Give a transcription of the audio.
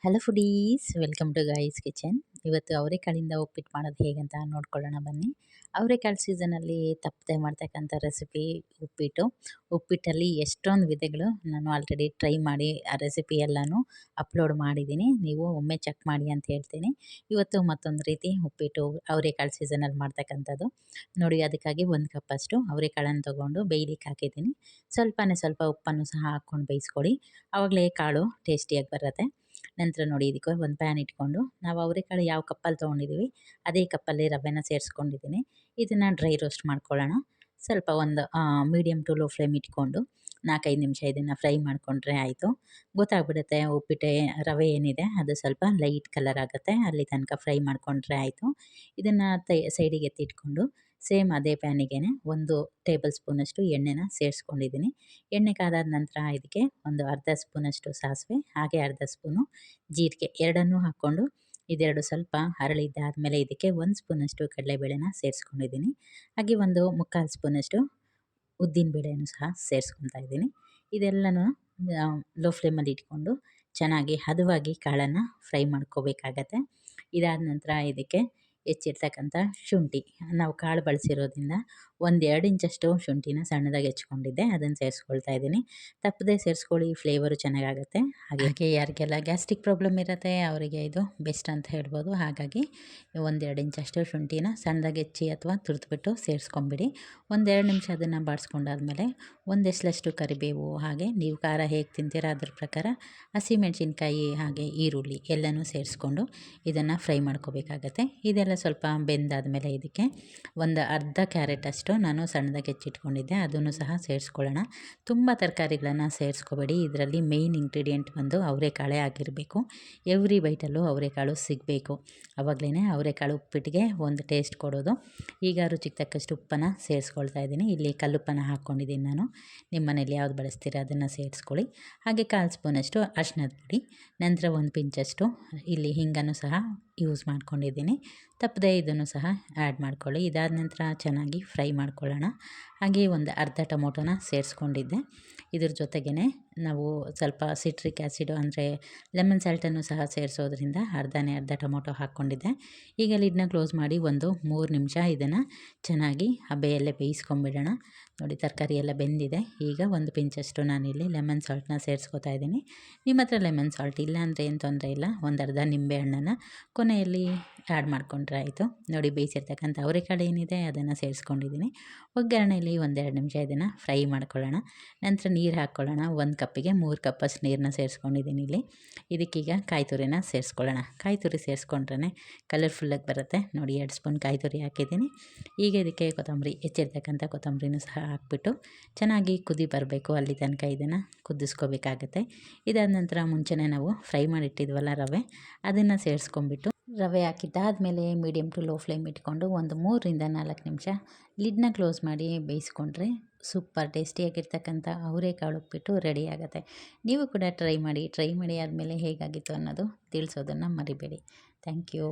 Hello foodies, welcome to guys kitchen. ಇವತ್ತು ಅವರೆಕಾಳಿಂದ ಉಪ್ಪಿಟ್ಟು ಮಾಡೋದು ಹೇಗಂತ ನೋಡ್ಕೊಳ್ಳೋಣ ಬನ್ನಿ. ಅವರೆಕಾಳು ಸೀಸನಲ್ಲಿ ತಪ್ಪದೆ ಮಾಡ್ತಕ್ಕಂಥ ರೆಸಿಪಿ ಉಪ್ಪಿಟ್ಟು. ಉಪ್ಪಿಟ್ಟಲ್ಲಿ ಎಷ್ಟೊಂದು ವಿಧಗಳು ನಾನು ಆಲ್ರೆಡಿ ಟ್ರೈ ಮಾಡಿ ಆ ರೆಸಿಪಿ ಎಲ್ಲನೂ ಅಪ್ಲೋಡ್ ಮಾಡಿದ್ದೀನಿ. ನೀವು ಒಮ್ಮೆ ಚೆಕ್ ಮಾಡಿ ಅಂತ ಹೇಳ್ತೀನಿ. ಇವತ್ತು ಮತ್ತೊಂದು ರೀತಿ ಉಪ್ಪಿಟ್ಟು ಅವರೆಕಾಳು ಸೀಸನಲ್ಲಿ ಮಾಡ್ತಕ್ಕಂಥದ್ದು ನೋಡಿ. ಅದಕ್ಕಾಗಿ 1 ಕಪ್ಪಷ್ಟು ಅವರೆಕಾಳನ್ನು ತೊಗೊಂಡು ಬೇಯ್ಲಿಕ್ಕೆ ಹಾಕಿದ್ದೀನಿ. ಸ್ವಲ್ಪ ಉಪ್ಪನ್ನು ಸಹ ಹಾಕ್ಕೊಂಡು ಬೇಯಿಸ್ಕೊಳ್ಳಿ, ಆವಾಗಲೇ ಕಾಳು ಟೇಸ್ಟಿಯಾಗಿ ಬರುತ್ತೆ. ನಂತರ ನೋಡಿ, ಇದಕ್ಕೆ ಒಂದು ಪ್ಯಾನ್ ಇಟ್ಕೊಂಡು ನಾವು ಅವರೆಕಾಳು ಯಾವ ಕಪ್ಪಲ್ಲಿ ತೊಗೊಂಡಿದ್ದೀವಿ ಅದೇ ಕಪ್ಪಲ್ಲಿ ರವೆನ ಸೇರಿಸ್ಕೊಂಡಿದ್ದೀನಿ. ಇದನ್ನು ಡ್ರೈ ರೋಸ್ಟ್ ಮಾಡ್ಕೊಳ್ಳೋಣ. ಸ್ವಲ್ಪ ಒಂದು ಮೀಡಿಯಮ್ ಟು ಲೋ ಫ್ಲೇಮ್ ಇಟ್ಕೊಂಡು 4-5 ನಿಮಿಷ ಇದನ್ನು ಫ್ರೈ ಮಾಡಿಕೊಂಡ್ರೆ ಆಯಿತು. ಗೊತ್ತಾಗ್ಬಿಡುತ್ತೆ ಉಪ್ಪಿಟ್ಟು ರವೆ ಏನಿದೆ ಅದು ಸ್ವಲ್ಪ ಲೈಟ್ ಕಲರ್ ಆಗುತ್ತೆ, ಅಲ್ಲಿ ತನಕ ಫ್ರೈ ಮಾಡಿಕೊಂಡ್ರೆ ಆಯಿತು. ಇದನ್ನು ಸೈಡಿಗೆ ಎತ್ತಿಟ್ಕೊಂಡು ಸೇಮ್ ಅದೇ ಪ್ಯಾನಿಗೆ 1 ಟೇಬಲ್ ಸ್ಪೂನಷ್ಟು ಎಣ್ಣೆನ ಸೇರಿಸ್ಕೊಂಡಿದ್ದೀನಿ. ಎಣ್ಣೆ ಕಾದಾದ ನಂತರ ಇದಕ್ಕೆ ಒಂದು ಅರ್ಧ ಸ್ಪೂನಷ್ಟು ಸಾಸಿವೆ, ಹಾಗೆ ಅರ್ಧ ಸ್ಪೂನು ಜೀರಿಗೆ ಎರಡನ್ನೂ ಹಾಕ್ಕೊಂಡು ಇದೆರಡು ಸ್ವಲ್ಪ ಹರಳಿದ್ದಾದಮೇಲೆ ಇದಕ್ಕೆ 1 ಸ್ಪೂನಷ್ಟು ಕಡಲೆಬೇಳೆನ ಸೇರಿಸ್ಕೊಂಡಿದ್ದೀನಿ. ಹಾಗೆ 1/4 ಸ್ಪೂನಷ್ಟು ಉದ್ದಿನಬೇಳೆನೂ ಸಹ ಸೇರಿಸ್ಕೊತಾ ಇದ್ದೀನಿ. ಇದೆಲ್ಲನೂ ಲೋ ಫ್ಲೇಮಲ್ಲಿ ಇಟ್ಕೊಂಡು ಚೆನ್ನಾಗಿ ಹದವಾಗಿ ಕಾಳನ್ನು ಫ್ರೈ ಮಾಡ್ಕೋಬೇಕಾಗತ್ತೆ. ಇದಾದ ನಂತರ ಇದಕ್ಕೆ ಹೆಚ್ಚಿರ್ತಕ್ಕಂಥ ಶುಂಠಿ, ನಾವು ಕಾಳು ಬಳಸಿರೋದ್ರಿಂದ 1-2 ಇಂಚಷ್ಟು ಶುಂಠಿನ ಸಣ್ಣದಾಗಿ ಹೆಚ್ಕೊಂಡಿದ್ದೆ, ಅದನ್ನು ಸೇರಿಸ್ಕೊಳ್ತಾ ಇದ್ದೀನಿ. ತಪ್ಪದೆ ಸೇರಿಸ್ಕೊಳ್ಳಿ, ಫ್ಲೇವರು ಚೆನ್ನಾಗಾಗುತ್ತೆ. ಹಾಗೆ ಯಾರಿಗೆಲ್ಲ ಗ್ಯಾಸ್ಟ್ರಿಕ್ ಪ್ರಾಬ್ಲಮ್ ಇರುತ್ತೆ ಅವರಿಗೆ ಇದು ಬೆಸ್ಟ್ ಅಂತ ಹೇಳ್ಬೋದು. ಹಾಗಾಗಿ 1-2 ಇಂಚಷ್ಟು ಶುಂಠಿನ ಸಣ್ಣದಾಗಿ ಹೆಚ್ಚಿ ಅಥವಾ ತುರಿದ್ಬಿಟ್ಟು ಸೇರಿಸ್ಕೊಂಬಿಡಿ. 1-2 ನಿಮಿಷ ಅದನ್ನು ಬಾಡಿಸ್ಕೊಂಡಾದ್ಮೇಲೆ 1 ಎಸಳಷ್ಟು ಕರಿಬೇವು, ಹಾಗೆ ನೀವು ಖಾರ ಹೇಗೆ ತಿಂತೀರಾ ಅದ್ರ ಪ್ರಕಾರ ಹಸಿಮೆಣಸಿನ್ಕಾಯಿ ಹಾಗೆ ಈರುಳ್ಳಿ ಎಲ್ಲನೂ ಸೇರಿಸ್ಕೊಂಡು ಇದನ್ನು ಫ್ರೈ ಮಾಡ್ಕೋಬೇಕಾಗತ್ತೆ. ಇದೆಲ್ಲ ಸ್ವಲ್ಪ ಬೆಂದಾದಮೇಲೆ ಇದಕ್ಕೆ ಒಂದು ಅರ್ಧ ಕ್ಯಾರೆಟ್ ಅಷ್ಟು ನಾನು ಸಣ್ಣದಾಗಿ ಹೆಚ್ಚಿಟ್ಕೊಂಡಿದ್ದೆ, ಅದನ್ನು ಸಹ ಸೇರಿಸ್ಕೊಳ್ಳೋಣ. ತುಂಬ ತರಕಾರಿಗಳನ್ನು ಸೇರಿಸ್ಕೋಬೇಡಿ, ಇದರಲ್ಲಿ ಮೇಯ್ನ್ ಇಂಗ್ರೀಡಿಯೆಂಟ್ ಬಂದು ಅವರೆಕಾಳೇ ಆಗಿರಬೇಕು. ಎವ್ರಿ ಬೈಟಲ್ಲೂ ಅವರೆಕಾಳು ಸಿಗಬೇಕು, ಆವಾಗಲೇ ಅವರೆಕಾಳು ಉಪ್ಪಿಟ್ಟಿಗೆ ಒಂದು ಟೇಸ್ಟ್ ಕೊಡೋದು. ಈಗ ರುಚಿಗೆ ತಕ್ಕಷ್ಟು ಉಪ್ಪನ್ನು ಸೇರಿಸ್ಕೊಳ್ತಾ ಇದ್ದೀನಿ. ಇಲ್ಲಿ ಕಲ್ಲುಪ್ಪನ್ನು ಹಾಕ್ಕೊಂಡಿದ್ದೀನಿ ನಾನು, ನಿಮ್ಮ ಮನೇಲಿ ಯಾವ್ದು ಬಳಸ್ತೀರಾ ಅದನ್ನು ಸೇರಿಸ್ಕೊಳ್ಳಿ. ಹಾಗೆ 1/4 ಸ್ಪೂನಷ್ಟು ಅರಿಶಿಣದ ಪುಡಿ, ನಂತರ 1 ಪಿಂಚಷ್ಟು ಇಲ್ಲಿ ಹಿಂಗನ್ನು ಸಹ ಯೂಸ್ ಮಾಡ್ಕೊಂಡಿದ್ದೀನಿ. ತಪ್ಪದೆ ಇದನ್ನು ಸಹ ಆ್ಯಡ್ ಮಾಡ್ಕೊಳ್ಳಿ. ಇದಾದ ನಂತರ ಚೆನ್ನಾಗಿ ಫ್ರೈ ಮಾಡ್ಕೊಳ್ಳೋಣ. ಹಾಗೆ ಒಂದು ಅರ್ಧ ಟೊಮೊಟೊನ ಸೇರಿಸ್ಕೊಂಡಿದ್ದೆ. ಇದ್ರ ಜೊತೆಗೇ ನಾವು ಸ್ವಲ್ಪ ಸಿಟ್ರಿಕ್ ಆ್ಯಸಿಡು ಅಂದರೆ ಲೆಮನ್ ಸಾಲ್ಟನ್ನು ಸಹ ಸೇರಿಸೋದ್ರಿಂದ ಅರ್ಧ ಟೊಮೊಟೊ ಹಾಕ್ಕೊಂಡಿದ್ದೆ. ಈಗ ಲಿಡ್ನ ಕ್ಲೋಸ್ ಮಾಡಿ 3 ನಿಮಿಷ ಇದನ್ನು ಚೆನ್ನಾಗಿ ಹಬೆಯಲ್ಲೇ ಬೇಯಿಸ್ಕೊಂಬಿಡೋಣ. ನೋಡಿ, ತರಕಾರಿ ಎಲ್ಲ ಬೆಂದಿದೆ. ಈಗ 1 ಪಿಂಚಷ್ಟು ನಾನಿಲ್ಲಿ ಲೆಮನ್ ಸಾಲ್ಟನ್ನ ಸೇರಿಸ್ಕೊತಾ ಇದ್ದೀನಿ. ನಿಮ್ಮ ಹತ್ರ ಲೆಮನ್ ಸಾಲ್ಟ್ ಇಲ್ಲ ಅಂದರೆ ಏನು ತೊಂದರೆ ಇಲ್ಲ, ಒಂದು ಅರ್ಧ ನಿಂಬೆ ಹಣ್ಣನ್ನು ಕೊನೆಯಲ್ಲಿ ಆ್ಯಡ್ ಮಾಡಿಕೊಂಡ್ರೆ ಆಯಿತು. ನೋಡಿ, ಬೇಯಿಸಿರ್ತಕ್ಕಂಥ ಅವರೆಕಾಳು ಏನಿದೆ ಅದನ್ನು ಸೇರಿಸ್ಕೊಂಡಿದ್ದೀನಿ. ಒಗ್ಗರಣೆಯಲ್ಲಿ 1-2 ನಿಮಿಷ ಇದನ್ನು ಫ್ರೈ ಮಾಡ್ಕೊಳ್ಳೋಣ. ನಂತರ ನೀರು ಹಾಕ್ಕೊಳ್ಳೋಣ. 1 ಕಪ್ಪಿಗೆ 3 ಕಪ್ಪಷ್ಟು ನೀರನ್ನ ಸೇರಿಸ್ಕೊಂಡಿದ್ದೀನಿ ಇಲ್ಲಿ. ಇದಕ್ಕೀಗ ಕಾಯಿ ತುರಿನ ಸೇರಿಸ್ಕೊಳ್ಳೋಣ. ಕಾಯಿ ತುರಿ ಸೇರಿಸ್ಕೊಂಡ್ರೆ ಕಲರ್ಫುಲ್ಲಾಗಿ ಬರುತ್ತೆ. ನೋಡಿ, 2 ಸ್ಪೂನ್ ಕಾಯಿ ತುರಿ ಹಾಕಿದ್ದೀನಿ. ಈಗ ಇದಕ್ಕೆ ಹೆಚ್ಚಿರ್ತಕ್ಕಂಥ ಕೊತ್ತಂಬರಿನೂ ಸಹ ಹಾಕ್ಬಿಟ್ಟು ಚೆನ್ನಾಗಿ ಕುದಿ ಬರಬೇಕು, ಅಲ್ಲಿ ತನಕ ಇದನ್ನು ಕುದಿಸ್ಕೋಬೇಕಾಗತ್ತೆ. ಇದಾದ ನಂತರ ಮುಂಚೆನೇ ನಾವು ಫ್ರೈ ಮಾಡಿಟ್ಟಿದ್ವಲ್ಲ ರವೆ, ಅದನ್ನು ಸೇರಿಸ್ಕೊಂಡ್ಬಿಟ್ಟು ರವೆ ಹಾಕಿದ್ದಾದಮೇಲೆ ಮೀಡಿಯಮ್ ಟು ಲೋ ಫ್ಲೇಮ್ ಇಟ್ಕೊಂಡು ಒಂದು 3-4 ನಿಮಿಷ ಲಿಡ್ನ ಕ್ಲೋಸ್ ಮಾಡಿ ಬೇಯಿಸ್ಕೊಂಡ್ರೆ ಸೂಪರ್ ಟೇಸ್ಟಿಯಾಗಿರ್ತಕ್ಕಂಥ ಅವರೆಕಾಳು ಉಪ್ಪಿಟ್ಟು ರೆಡಿ ಆಗುತ್ತೆ. ನೀವು ಕೂಡ ಟ್ರೈ ಮಾಡಿ ಆದಮೇಲೆ ಹೇಗಾಗಿತ್ತು ಅನ್ನೋದು ತಿಳಿಸೋದನ್ನು ಮರಿಬೇಡಿ. Thank you.